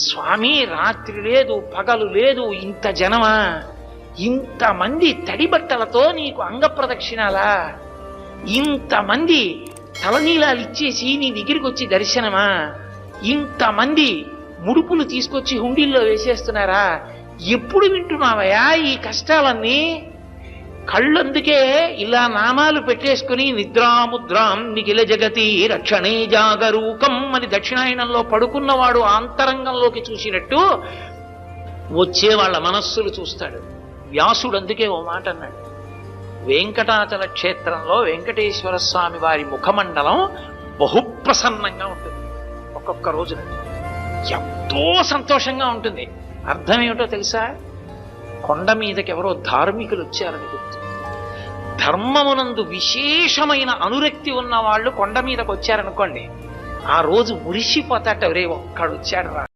స్వామి రాత్రి లేదు పగలు లేదు, ఇంత జనమా, ఇంతమంది తడి బట్టలతో నీకు అంగ ప్రదక్షిణాలా, ఇంతమంది తలనీలాలు ఇచ్చేసి నీ దగ్గరికి వచ్చి దర్శనమా, ఇంతమంది ముడుపులు తీసుకొచ్చి హుండీల్లో వేసేస్తున్నారా, ఎప్పుడు వింటున్నావయ్యా ఈ కష్టాలన్నీ? కళ్ళందుకే ఇలా నామాలు పెట్టేసుకుని నిద్రాముద్రాం నిఖిల జగతి రక్షణే జాగరూకం అని దక్షిణాయనంలో పడుకున్నవాడు ఆంతరంగంలోకి చూసినట్టు వచ్చే వాళ్ళ మనస్సులు చూస్తాడు. వ్యాసుడు అందుకే ఓ మాట అన్నాడు, వెంకటాచల క్షేత్రంలో వెంకటేశ్వర స్వామి వారి ముఖమండలం బహుప్రసన్నంగా ఉంటుంది. ఒక్కొక్క రోజున ఎంతో సంతోషంగా ఉంటుంది. అర్థం ఏమిటో తెలుసా? కొండ మీదకి ఎవరో ధార్మికులు వచ్చారని గుర్తు. ధర్మమునందు విశేషమైన అనురక్తి ఉన్న వాళ్ళు కొండ మీదకి వచ్చారనుకోండి, ఆ రోజు మురిసిపోతాట, రే ఒక్కడు వచ్చాడు రా.